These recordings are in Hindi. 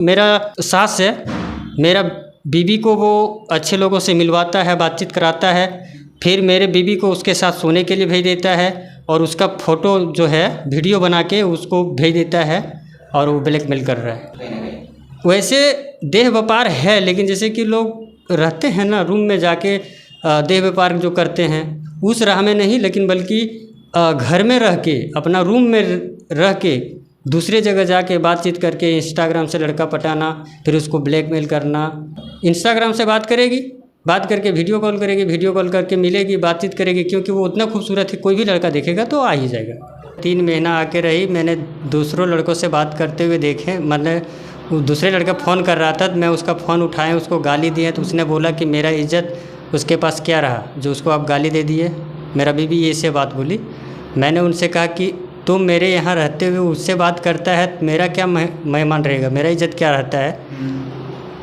मेरा सास है, मेरा बीवी को वो अच्छे लोगों से मिलवाता है, बातचीत कराता है, फिर मेरे बीवी को उसके साथ सोने के लिए भेज देता है और उसका फ़ोटो जो है वीडियो बना के उसको भेज देता है और वो ब्लैकमेल कर रहा है। वैसे देह व्यापार है, लेकिन जैसे कि लोग रहते हैं ना रूम में जाके देह व्यापार जो करते हैं उस राह में नहीं, लेकिन बल्कि घर में रह के अपना रूम में रह के दूसरे जगह जाके बातचीत करके इंस्टाग्राम से लड़का पटाना, फिर उसको ब्लैकमेल करना। इंस्टाग्राम से बात करेगी, बात करके वीडियो कॉल करेगी, वीडियो कॉल करके मिलेगी, बातचीत करेगी, क्योंकि वो उतना खूबसूरत है कोई भी लड़का देखेगा तो आ ही जाएगा। 3 महीना आके रही, मैंने दूसरों लड़कों से बात करते हुए देखे, मतलब दूसरे लड़का फ़ोन कर रहा था, मैं उसका फ़ोन उठाए उसको गाली दिए तो उसने बोला कि मेरा इज़्ज़त उसके पास क्या रहा जो उसको आप गाली दे दिए। मेरा बीवी ये से बात बोली। मैंने उनसे कहा कि तुम मेरे यहाँ रहते हुए उससे बात करता है, मेरा क्या मेहमान रहेगा, मेरा इज़्ज़त क्या रहता है।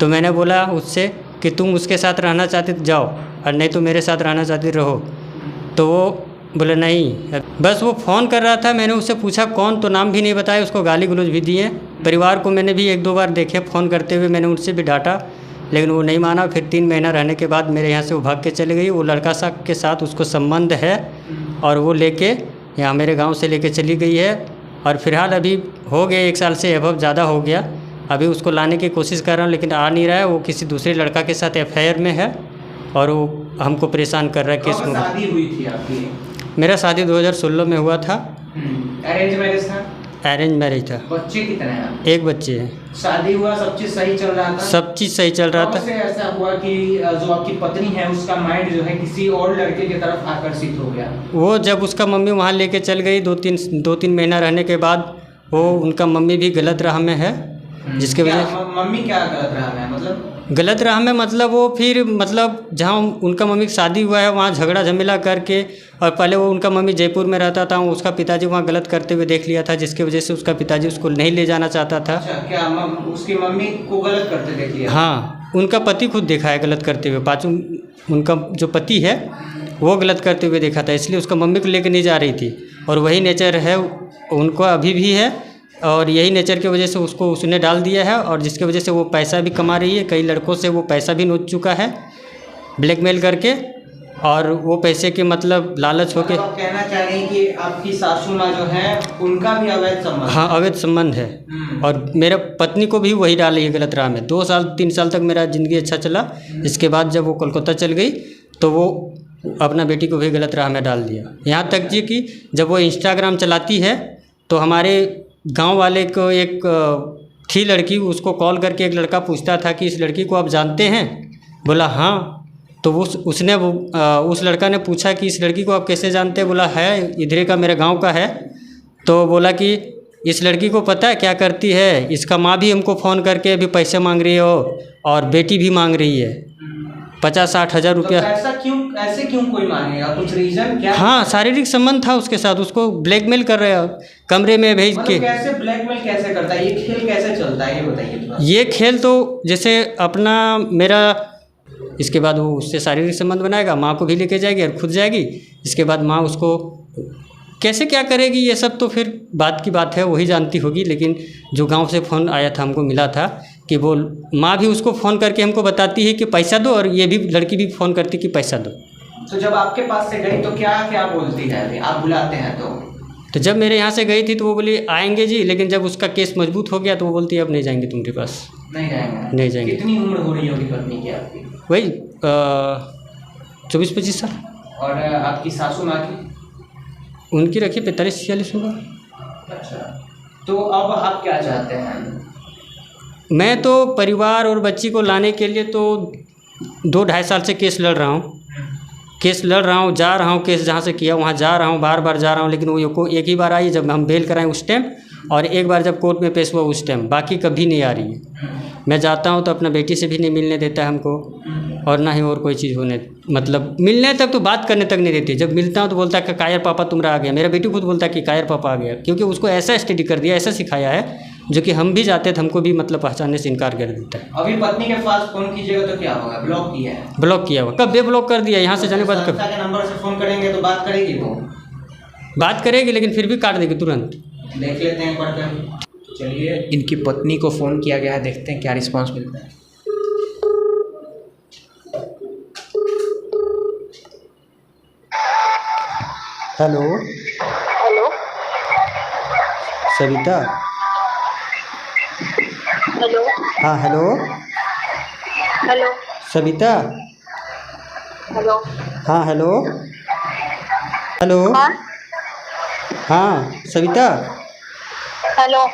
तो मैंने बोला उससे कि तुम उसके साथ रहना चाहते तो जाओ, और नहीं तो मेरे साथ रहना चाहती रहो। तो वो बोले नहीं, बस वो फ़ोन कर रहा था। मैंने उससे पूछा कौन, तो नाम भी नहीं बताया, उसको गाली गलौज भी दिए। परिवार को मैंने भी 1-2 बार देखे फ़ोन करते हुए, मैंने उनसे भी डांटा, लेकिन वो नहीं माना। फिर 3 महीना रहने के बाद मेरे यहाँ से वो भाग के चले गई। वो लड़का के साथ उसको संबंध है और वो लेके यहाँ मेरे गांव से लेके चली गई है। और फिलहाल अभी हो गया 1 साल से अबव ज़्यादा हो गया। अभी उसको लाने की कोशिश कर रहा हूँ लेकिन आ नहीं रहा है। वो किसी दूसरे लड़का के साथ अफेयर में है और वो हमको परेशान कर रहा है। कब शादी हुई थी आपकी? मेरा शादी 2016 में हुआ था। अरेंज मैरिज था? अरेंज मैरिज था। बच्चे कितने हैं? 1 बच्चे है। शादी हुआ, सब चीज़ सही चल रहा था? सब चीज़ सही चल रहा था। से ऐसा हुआ कि जो आपकी पत्नी है उसका माइंड जो है किसी और लड़के की तरफ आकर्षित हो गया? वो जब उसका मम्मी वहाँ लेके चल गई 2-3 महीना रहने के बाद, वो उनका मम्मी भी गलत राह में है, जिसके वजह मम्मी क्या गलत राह में है? मतलब गलत राह में मतलब वो फिर मतलब जहाँ उनका मम्मी की शादी हुआ है वहाँ झगड़ा झमेला करके, और पहले वो उनका मम्मी जयपुर में रहता था, उसका पिताजी वहाँ गलत करते हुए देख लिया था, जिसकी वजह से उसका पिताजी उसको नहीं ले जाना चाहता था। अच्छा, क्या उसकी मम्मी को गलत करते देख लिया? हाँ, उनका पति खुद देखा है गलत करते हुए। पाँचों उनका जो पति है वो गलत करते हुए देखा था, इसलिए उसका मम्मी को लेकर नहीं जा रही थी। और वही नेचर है उनको अभी भी है, और यही नेचर की वजह से उसको उसने डाल दिया है, और जिसकी वजह से वो पैसा भी कमा रही है। कई लड़कों से वो पैसा भी नोच चुका है ब्लैकमेल करके, और वो पैसे के मतलब लालच होके। आप कहना चाह रहे हैं कि आपकी सासू माँ जो है उनका भी अवैध संबंध? हाँ, अवैध संबंध है। और मेरा पत्नी को भी वही डाली है गलत राह में। 2-3 साल तक मेरा ज़िंदगी अच्छा चला। इसके बाद जब वो कोलकाता चल गई तो वो अपना बेटी को भी गलत राह में डाल दिया। यहाँ तक जी कि जब वो इंस्टाग्राम चलाती है तो हमारे गांव वाले को एक थी लड़की, उसको कॉल करके एक लड़का पूछता था कि इस लड़की को आप जानते हैं? बोला हाँ। तो उसने उस लड़का ने पूछा कि इस लड़की को आप कैसे जानते हैं? बोला है, इधर का मेरे गांव का है। तो बोला कि इस लड़की को पता है क्या करती है? इसका माँ भी हमको फ़ोन करके अभी पैसे मांग रही हो और बेटी भी मांग रही है 50-60 हज़ार रुपया। ऐसे क्यों कोई मांगेगा? कुछ रीज़न क्या? हाँ, शारीरिक संबंध था उसके साथ, उसको ब्लैकमेल कर रहे हैं कमरे में भेज के। कैसे ब्लैकमेल कैसे करता है? ये खेल कैसे चलता है, ये बताइए। ये खेल तो जैसे अपना मेरा, इसके बाद वो उससे शारीरिक संबंध बनाएगा, माँ को भी लेके जाएगी और खुद जाएगी। इसके बाद माँ उसको कैसे क्या करेगी, ये सब तो फिर बात की बात है, वही जानती होगी। लेकिन जो गांव से फ़ोन आया था, हमको मिला था कि वो माँ भी उसको फ़ोन करके हमको बताती है कि पैसा दो, और ये भी लड़की भी फ़ोन करती कि पैसा दो। तो जब आपके पास से गई तो क्या क्या बोलती है? आप बुलाते हैं तो जब मेरे यहाँ से गई थी तो वो बोली आएंगे जी, लेकिन जब उसका केस मजबूत हो गया तो वो बोलती है अब नहीं जाएंगे तुम्हारे पास। नहीं जाएंगे। कितनी उम्र हो रही होगी पत्नी की आपकी? वही 24-25 साल। और आपकी सासू माँ की? उनकी रखी 45-46 होगा। अच्छा, तो अब आप क्या चाहते हैं? मैं तो परिवार और बच्ची को लाने के लिए तो 2-2.5 साल से केस लड़ रहा हूँ। जा रहा हूँ केस जहाँ से किया वहाँ जा रहा हूँ, बार बार जा रहा हूँ, लेकिन वो एक ही बार आई जब हम बेल कराएं उस टाइम, और एक बार जब कोर्ट में पेश हुआ उस टाइम, बाकी कभी नहीं आ रही है। मैं जाता हूँ तो अपना बेटी से भी नहीं मिलने देता है हमको, और ना ही और कोई चीज़ होने, मतलब मिलने तक तो बात करने तक नहीं देती। जब मिलता हूँ तो बोलता है कि कायर पापा तुम्हारा आ गया। मेरा बेटी खुद बोलता है कि कायर पापा आ गया, क्योंकि उसको ऐसा स्टडी कर दिया, ऐसा सिखाया है, जो कि हम भी जाते थे हमको भी मतलब पहचानने से इनकार कर देता है। अभी पत्नी के पास फ़ोन कीजिएगा तो क्या होगा? ब्लॉक किया है? ब्लॉक किया हुआ। कब ब्लॉक कर दिया? यहाँ से जाने के बाद। संस्था के नंबर से फ़ोन करेंगे तो बात करेगी? वो बात करेगी लेकिन फिर भी काट देगी तुरंत। देख लेते हैं पढ़कर। चलिए इनकी पत्नी को फ़ोन किया गया है, देखते हैं क्या रिस्पांस मिलता है। Hello hello Savita. हेलो हाँ हेलो हेलो सविता। हेलो हाँ हेलो हेलो हाँ हाँ सविता। हेलो